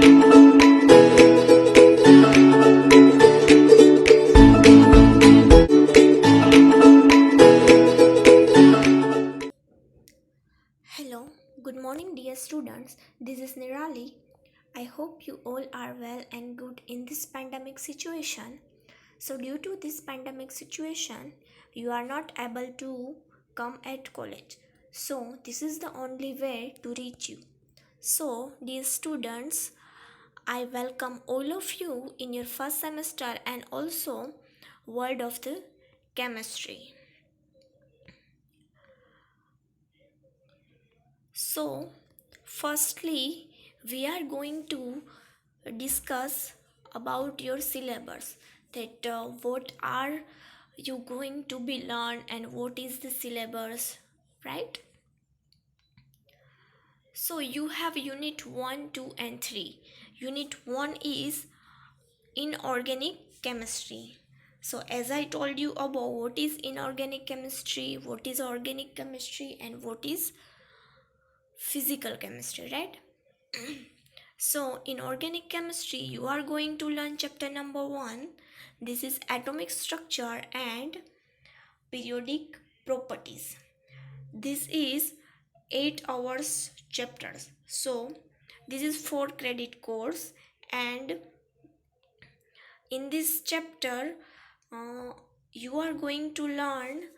Hello, good morning, dear students. This is Nirali. I hope you all are well and good in this pandemic situation. So, due to this pandemic situation, you are not able to come at college. So, this is the only way to reach you. So, dear students, I welcome all of you in your first semester and also world of the chemistry. So, firstly, we are going to discuss about your syllabus, that what are you going to be learned and what is the syllabus, right? So, you have unit 1, 2 and 3. Unit 1 is inorganic chemistry. So, as I told you about what is inorganic chemistry, what is organic chemistry and what is physical chemistry, right? So in organic chemistry you are going to learn chapter number 1. This is atomic structure and periodic properties. This is 8 hours chapters, so this is 4 credit course, and in this chapter you are going to learn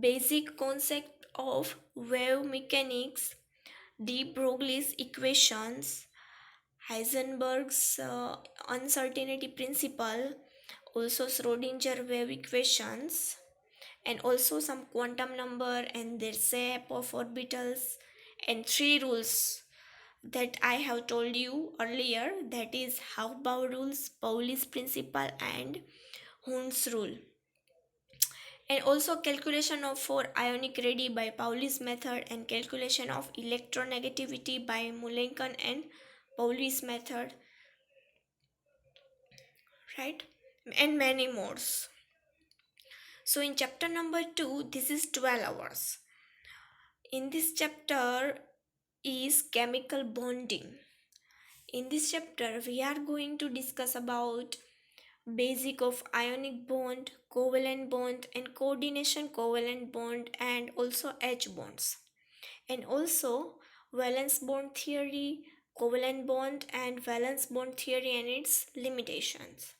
basic concept of wave mechanics, de Broglie's equations, Heisenberg's uncertainty principle, also Schrodinger wave equations, and also some quantum number and their shape of orbitals, and 3 rules that I have told you earlier, that is Hauff-Bau rules, Pauli's principle and Hund's rule. And also calculation of 4 ionic radii by Pauli's method, and calculation of electronegativity by Mullenken and Pauli's method, right? And many more. So in chapter number 2, this is 12 hours. In this chapter is chemical bonding. In this chapter we are going to discuss about basic of ionic bond, covalent bond and coordination covalent bond, and also H bonds, and also valence bond theory, covalent bond and valence bond theory and its limitations,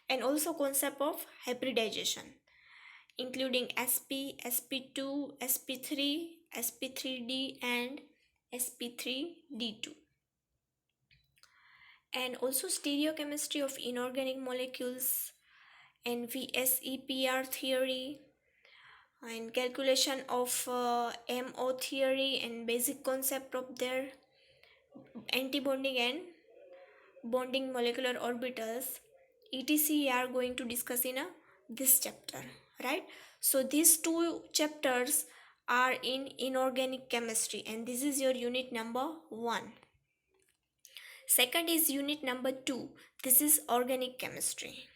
and also concept of hybridization including sp, sp2, sp3, sp3d and sp3d2, and also stereochemistry of inorganic molecules and VSEPR theory, and calculation of MO theory and basic concept of their antibonding and bonding molecular orbitals, etc. we are going to discuss in this chapter, right? So these two chapters are in inorganic chemistry, and this is your unit number 1. Second is unit number 2. This is organic chemistry.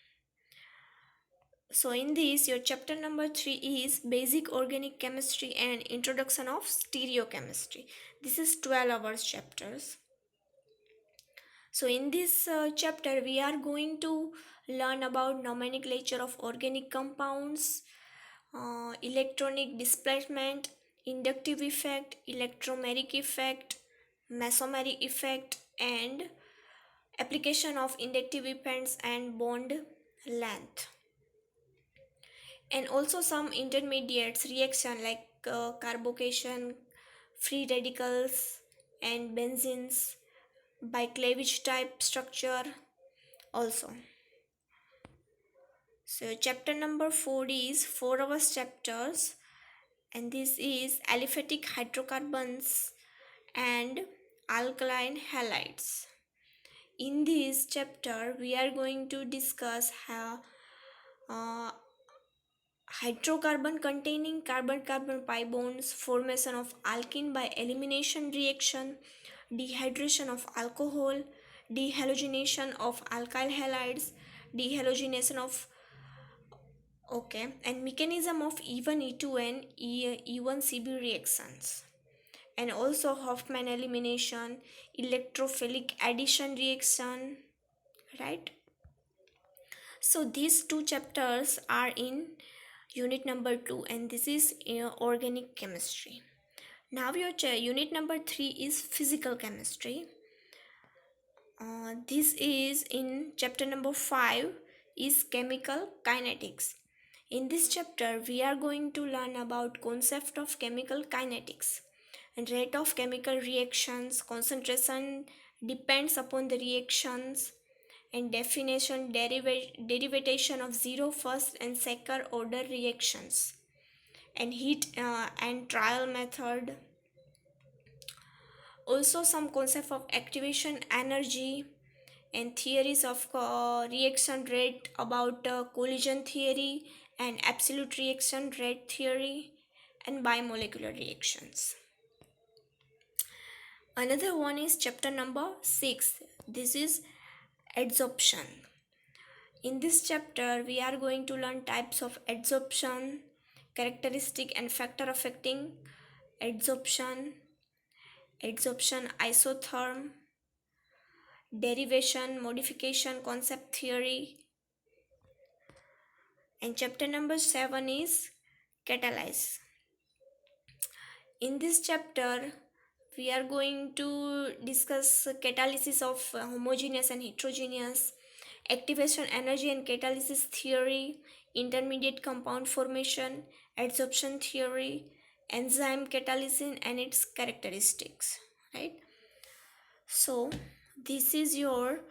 So in this, your chapter number 3 is basic organic chemistry and introduction of stereochemistry. This is 12 hours chapters. So in this chapter we are going to learn about nomenclature of organic compounds, electronic displacement, inductive effect, electromeric effect, mesomeric effect, and application of inductive effects and bond length, and also some intermediates reaction like carbocation, free radicals and benzenes by cleavage type structure also. So chapter number 4 is 4 hours chapters, and this is aliphatic hydrocarbons and alkaline halides. In this chapter we are going to discuss how hydrocarbon containing carbon-carbon pi bonds, formation of alkene by elimination reaction, dehydration of alcohol, dehalogenation of alkyl halides, dehalogenation of and mechanism of E1, E2 and E1CB reactions, and also Hoffman elimination, electrophilic addition reaction, right? So these two chapters are in unit number 2, and this is organic chemistry. Now your unit number 3 is physical chemistry. This is in chapter number 5 is chemical kinetics. In this chapter we are going to learn about concept of chemical kinetics and rate of chemical reactions, concentration depends upon the reactions, and definition, derivation of zero, first and second order reactions, and heat and trial method. Also some concept of activation energy and theories of reaction rate, about collision theory and absolute reaction rate theory, and bimolecular reactions. Another one is chapter number 6. This is adsorption. In this chapter we are going to learn types of adsorption, characteristic and factor affecting adsorption, adsorption isotherm, derivation, modification, concept theory. And chapter number 7 is catalyze. In this chapter we are going to discuss catalysis of homogeneous and heterogeneous, activation energy and catalysis theory, intermediate compound formation, adsorption theory, enzyme catalysis and its characteristics, right? So this is your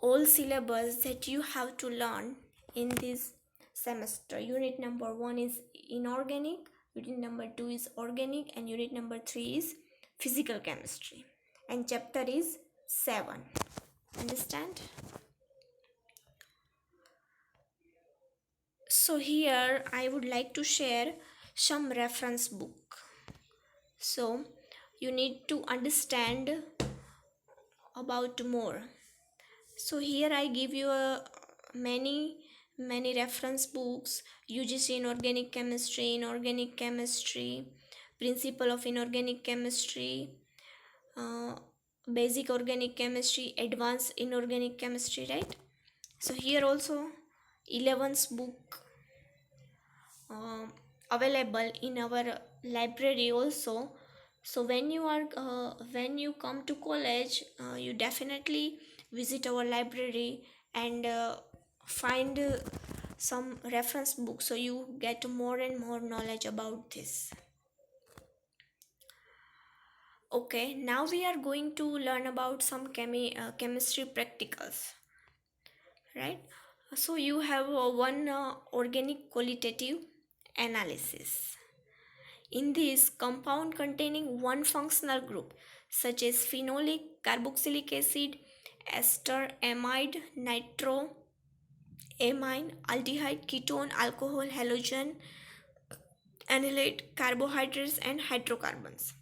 all syllabus that you have to learn in this semester. Unit number 1 is inorganic, unit number 2 is organic, and unit number 3 is physical chemistry, and chapter is 7. Understand? So here I would like to share some reference book. So you need to understand about more. So here I give you many reference books: UGC inorganic chemistry, principle of inorganic chemistry, basic organic chemistry, advanced inorganic chemistry, right? So here also 11th book available in our library also. So when you come to college, you definitely visit our library and find some reference books, so you get more and more knowledge about this. Okay, now we are going to learn about some chemistry practicals, right? So you have one organic qualitative analysis. In this, compound containing one functional group such as phenolic, carboxylic acid, ester, amide, nitro, amine, aldehyde, ketone, alcohol, halogen, anilate, carbohydrates and hydrocarbons.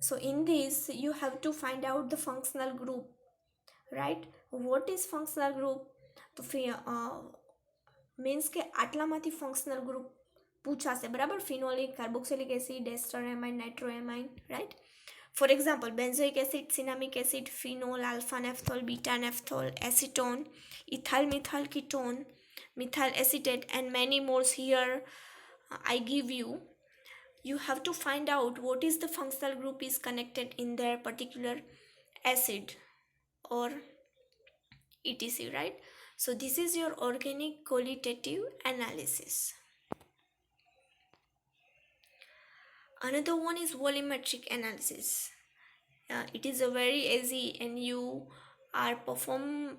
So in this you have to find out the functional group, right? What is functional group? તો means કે આટલામાંથી functional group પૂછાશે, બરાબર? Phenolic, carboxylic acid, ester amine, nitro amine, right? For example, benzoic acid, cinnamic acid, phenol, alpha naphthol, beta naphthol, acetone, ethyl methyl ketone, methyl acetate, and many more. Here I give you. You have to find out what is the functional group is connected in their particular acid or etc, right? So this is your organic qualitative analysis. Another one is volumetric analysis. It is a very easy, and you are performing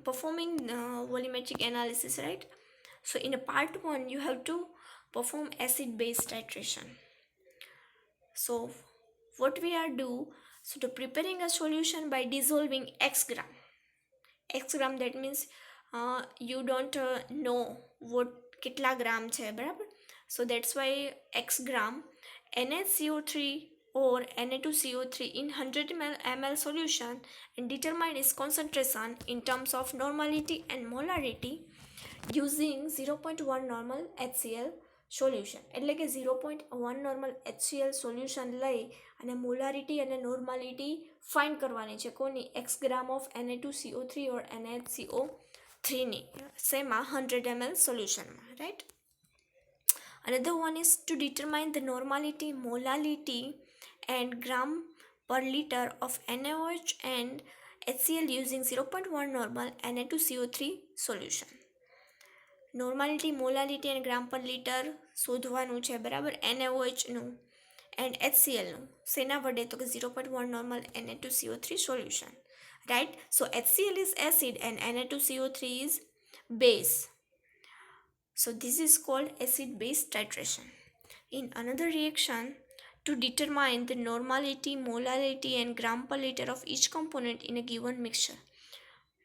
volumetric analysis, right? So in a part 1 you have to perform acid base titration. So what we are do, so to preparing a solution by dissolving x gram, that means you don't know what kitla gram છે, બરાબર? So that's why x gram NaCO3 or Na2CO3 in 100 ml solution, and determine its concentration in terms of normality and molarity using 0.1 normal HCl solution એટલે કે 0.1 normal HCl solution લઈ અને molarity અને normality find કરવાની છે કોની x gram of Na2CO3 or NaHCO3 ની શેમાં 100 ml સોલ્યુશનમાં right. Another one is to determine the normality, molality and gram per liter of NaOH and HCl using 0.1 normal Na2CO3 solution. Normality molality અને ગ્રામ પર litre શોધવાનું છે બરાબર NaOHનું and HClનું શેના વડે તો કે 0.1 normal Na2CO3 solution right. So HCl is acid and Na2CO3 is base. So this is called acid-base titration. In another reaction, to determine the normality, molality and gram per liter of each component in a given mixture,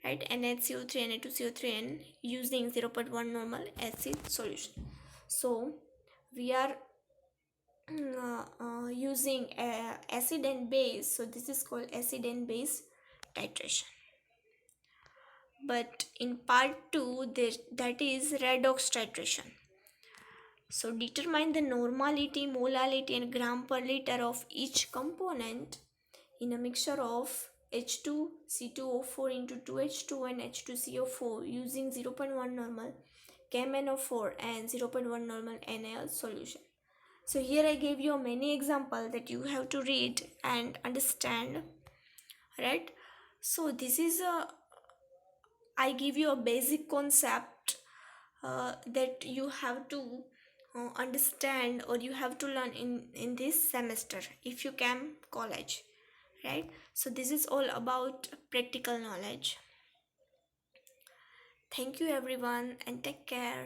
right? NaCO3, Na2CO3 and using 0.1 normal acid solution. So we are using acid and base. So this is called acid and base titration. But in part 2, that is redox titration. So determine the normality, molality and gram per liter of each component in a mixture of H2C2O4 into 2H2 and H2CO4 using 0.1 normal KMnO4 and 0.1 normal NaL solution. So here I gave you many examples that you have to read and understand, right? So this is I give you a basic concept that you have to understand or you have to learn in this semester if you came college, right? So this is all about practical knowledge. Thank you everyone and take care.